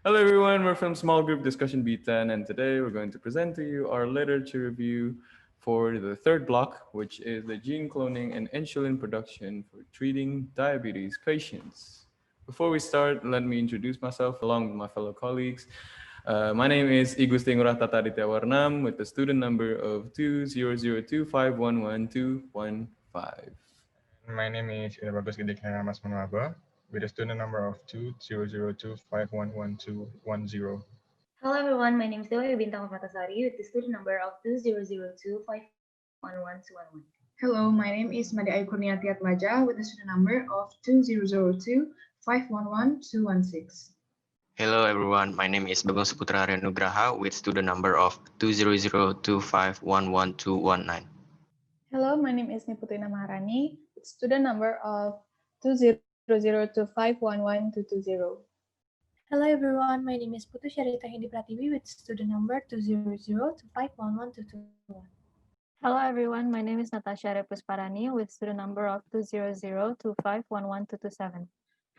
Hello everyone, we're from Small Group Discussion B10 and today we're going to present to you our literature review for the third block, which is the gene cloning and insulin production for treating diabetes patients. Before we start, let me introduce myself along with my fellow colleagues. My name is Gusti Ngurah Tata Adityawarnam with the student number of 20025112115. My name is Bagus Gede Manuaba with a student number of 2002511210. Hello everyone, my name is Dewa Bintang of Sari with the student number of 2002511211. Hello, my name is Kurniati Atmaja with the student number of 2002511216. Hello everyone, my name is Bagus Suputra and Nugraha with student number of 20025111219. Hello, my name is Maharany with student number of 20025112220. Hello everyone, my name is Putu Sharita Partiwi with student number 20025112221. Hello everyone, my name is Natasya with student number of 20025112227.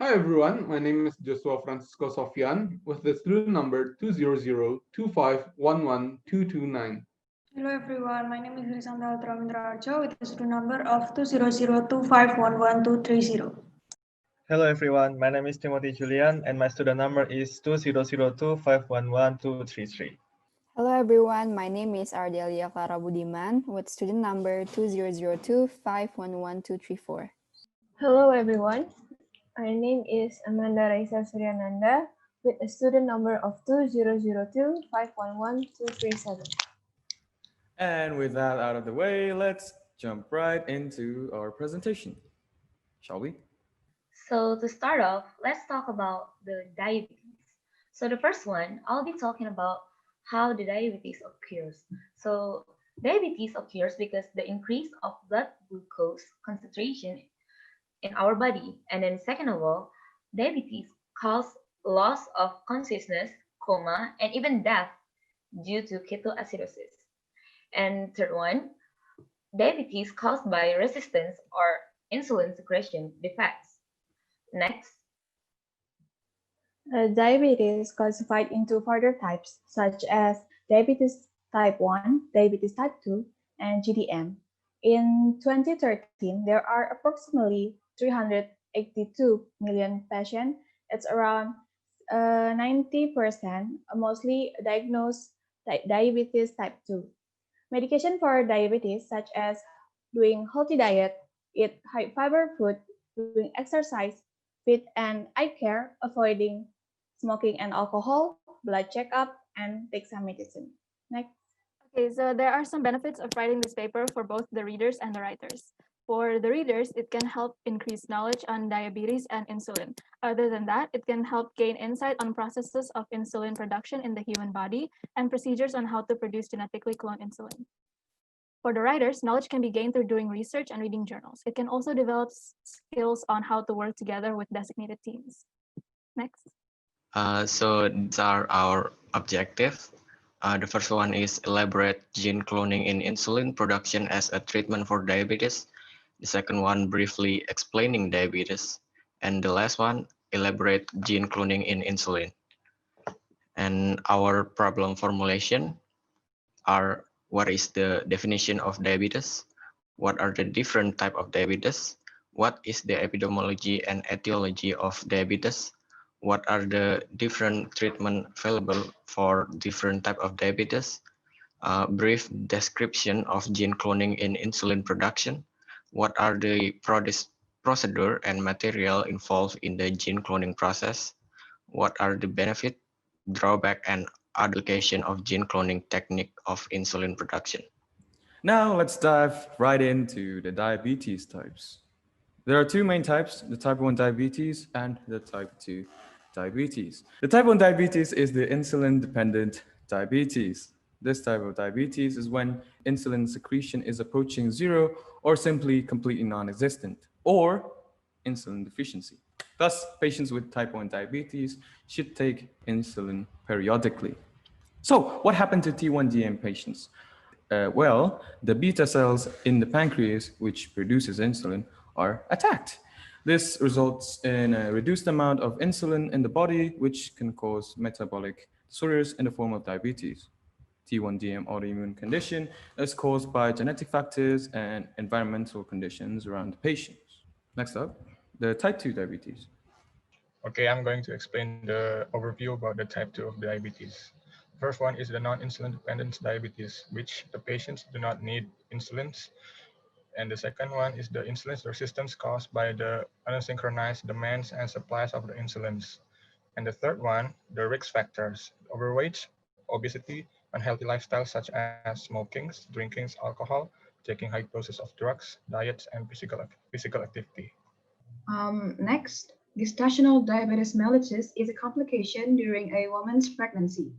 Hi everyone, my name is Joshua Francisco Sofian with the student number 20025112229. Hello everyone, my name is Grisanda Ultramindrajo with the student number of 20025111230. Hello everyone, my name is Timothy Julian and my student number is 20025111233. Hello everyone, my name is Arya Clara Budiman with student number 20025112234. Hello everyone, my name is Amanda Raisa Suryananda with a student number of 20025112237. And with that out of the way, let's jump right into our presentation, shall we? So to start off, let's talk about the diabetes. So the first one, I'll be talking about how the diabetes occurs. So diabetes occurs because the increase of blood glucose concentration in our body. And then second of all, diabetes causes loss of consciousness, coma, and even death due to ketoacidosis. And third one, diabetes caused by resistance or insulin secretion defects. Next. Diabetes is classified into further types such as diabetes type 1, diabetes type 2, and GDM. In 2013, there are approximately 382 million patients. It's around 90% mostly diagnosed diabetes type 2. Medication for diabetes such as doing healthy diet, eat high fiber food, doing exercise, fit and eye care, avoiding smoking and alcohol, blood checkup, and take some medicine. Next. Okay, so there are some benefits of writing this paper for both the readers and the writers. For the readers, it can help increase knowledge on diabetes and insulin. Other than that, it can help gain insight on processes of insulin production in the human body and procedures on how to produce genetically cloned insulin. For the writers, knowledge can be gained through doing research and reading journals. It can also develop skills on how to work together with designated teams. Next. So these are our objectives. The first one is elaborate gene cloning in insulin production as a treatment for diabetes. The second one, briefly explaining diabetes. And the last one, elaborate gene cloning in insulin. And our problem formulation are: what is the definition of diabetes? What are the different type of diabetes? What is the epidemiology and etiology of diabetes? What are the different treatment available for different type of diabetes? Brief description of gene cloning in insulin production. What are the procedure and material involved in the gene cloning process? What are the benefit, drawback, and application of gene cloning technique of insulin production? Now let's dive right into the diabetes types. There are two main types, the type 1 diabetes and the type 2 diabetes. The type 1 diabetes is the insulin-dependent diabetes. This type of diabetes is when insulin secretion is approaching zero or simply completely non-existent, or insulin deficiency. Thus, patients with type 1 diabetes should take insulin periodically. So, what happened to T1DM patients? Well, the beta cells in the pancreas, which produces insulin, are attacked. This results in a reduced amount of insulin in the body, which can cause metabolic disorders in the form of diabetes. T1DM autoimmune condition is caused by genetic factors and environmental conditions around the patient. Next up, the type 2 diabetes. Okay, I'm going to explain the overview about the type 2 of diabetes. First one is the non-insulin dependent diabetes, which the patients do not need insulins. And the second one is the insulin resistance caused by the unsynchronized demands and supplies of the insulins. And the third one, the risk factors, overweight, obesity, unhealthy lifestyles such as smoking, drinking alcohol, taking high doses of drugs, diets, and physical activity. Next, gestational diabetes mellitus is a complication during a woman's pregnancy.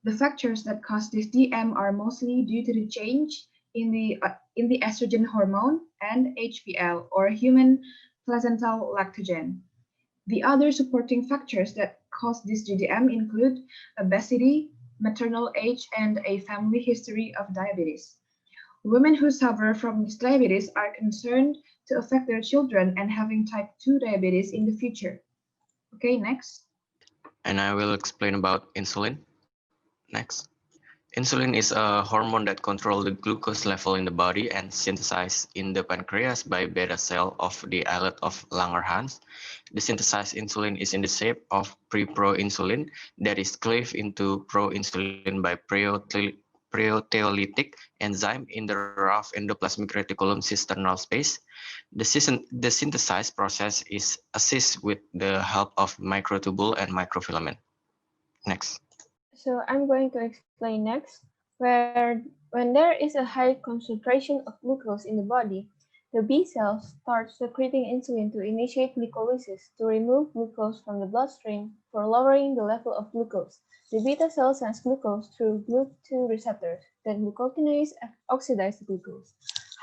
The factors that cause this DM are mostly due to the change in the estrogen hormone and HPL, or human placental lactogen. The other supporting factors that cause this GDM include obesity, maternal age, and a family history of diabetes. Women who suffer from this diabetes are concerned to affect their children and having type 2 diabetes in the future. Okay, next. And I will explain about insulin. Next. Insulin is a hormone that controls the glucose level in the body and synthesized in the pancreas by beta cell of the islet of Langerhans. The synthesized insulin is in the shape of pre-proinsulin that is cleaved into proinsulin by proteolytic enzyme in the rough endoplasmic reticulum cisternal space. The synthesized process is assisted with the help of microtubule and microfilament. Next. So I'm going to explain next, where when there is a high concentration of glucose in the body, the B cells start secreting insulin to initiate glycolysis to remove glucose from the bloodstream for lowering the level of glucose. The beta cell sends glucose through GLUT2 receptors, then glucokinase oxidizes the glucose.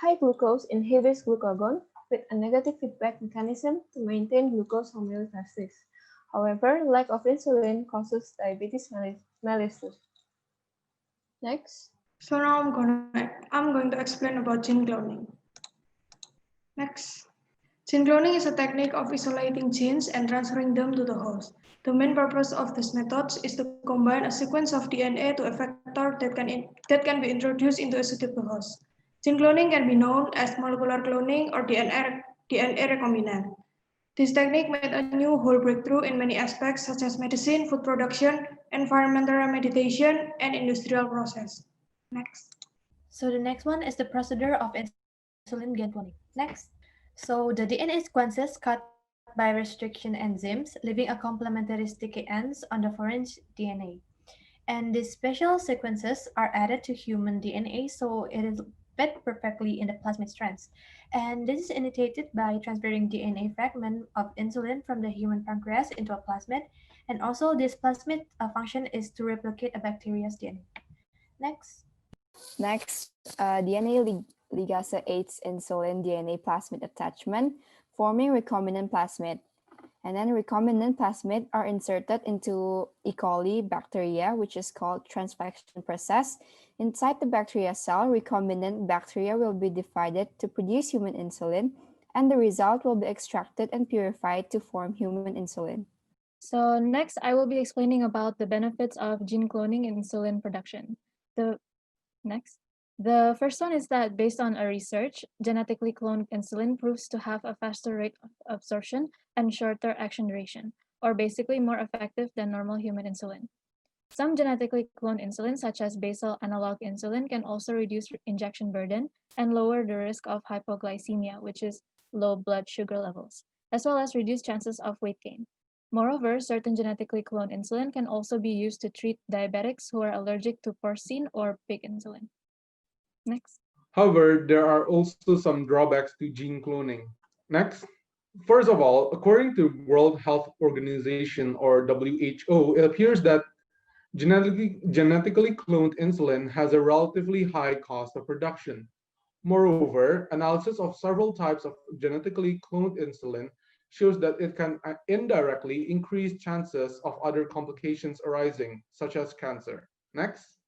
High glucose inhibits glucagon with a negative feedback mechanism to maintain glucose homeostasis. However, lack of insulin causes diabetes mellitus. Next. So now I'm going to explain about gene cloning. Next. Gene cloning is a technique of isolating genes and transferring them to the host. The main purpose of this method is to combine a sequence of DNA to a vector that can be introduced into a suitable host. Gene cloning can be known as molecular cloning or DNA recombinant. This technique made a new whole breakthrough in many aspects such as medicine, food production, environmental remediation, and industrial process. Next. So the next one is the procedure of insulin gene cloning. Next. So the DNA sequences cut by restriction enzymes, leaving a complementary sticky ends on the foreign DNA. And these special sequences are added to human DNA so it is fit perfectly in the plasmid strands. And this is initiated by transferring DNA fragment of insulin from the human pancreas into a plasmid. And also this plasmid function is to replicate a bacteria's DNA. Next. Next, DNA ligase aids insulin DNA plasmid attachment, forming recombinant plasmid. And then recombinant plasmid are inserted into E. coli bacteria, which is called transfection process. Inside the bacteria cell, recombinant bacteria will be divided to produce human insulin, and the result will be extracted and purified to form human insulin. So next, I will be explaining about the benefits of gene cloning in insulin production. The first one is that based on a research, genetically cloned insulin proves to have a faster rate of absorption and shorter action duration, or basically more effective than normal human insulin. Some genetically cloned insulin, such as basal analog insulin, can also reduce injection burden and lower the risk of hypoglycemia, which is low blood sugar levels, as well as reduce chances of weight gain. Moreover, certain genetically cloned insulin can also be used to treat diabetics who are allergic to porcine or pig insulin. Next. However, there are also some drawbacks to gene cloning. Next. First of all, according to World Health Organization or WHO, it appears that genetically cloned insulin has a relatively high cost of production. Moreover, analysis of several types of genetically cloned insulin shows that it can indirectly increase chances of other complications arising, such as cancer. Next.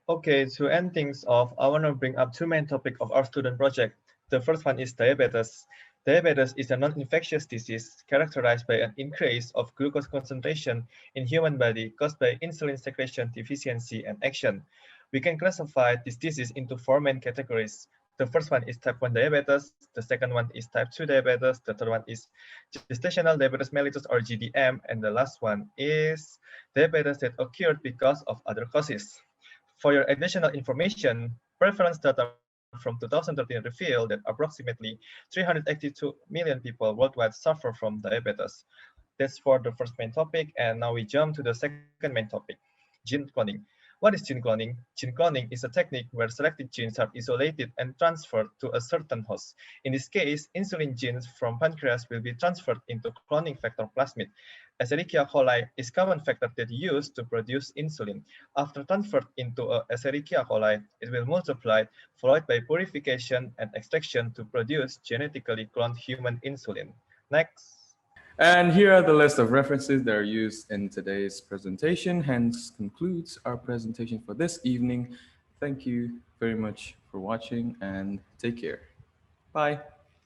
Okay, to end things off, I want to bring up two main topics of our student project. The first one is diabetes. Diabetes is a non-infectious disease characterized by an increase of glucose concentration in human body caused by insulin secretion deficiency and action. We can classify this disease into four main categories. The first one is type 1 diabetes, the second one is type 2 diabetes, the third one is gestational diabetes mellitus or GDM, and the last one is diabetes that occurred because of other causes. For your additional information, prevalence data from 2013 reveal that approximately 382 million people worldwide suffer from diabetes. That's for the first main topic, and now we jump to the second main topic, gene cloning. What is gene cloning? Gene cloning is a technique where selected genes are isolated and transferred to a certain host. In this case, insulin genes from pancreas will be transferred into cloning factor plasmid. Escherichia coli is common factor that used to produce insulin. After transferred into a Escherichia coli, it will multiply, followed by purification and extraction to produce genetically cloned human insulin. Next. And here are the list of references that are used in today's presentation, hence concludes our presentation for this evening. Thank you very much for watching and take care. Bye.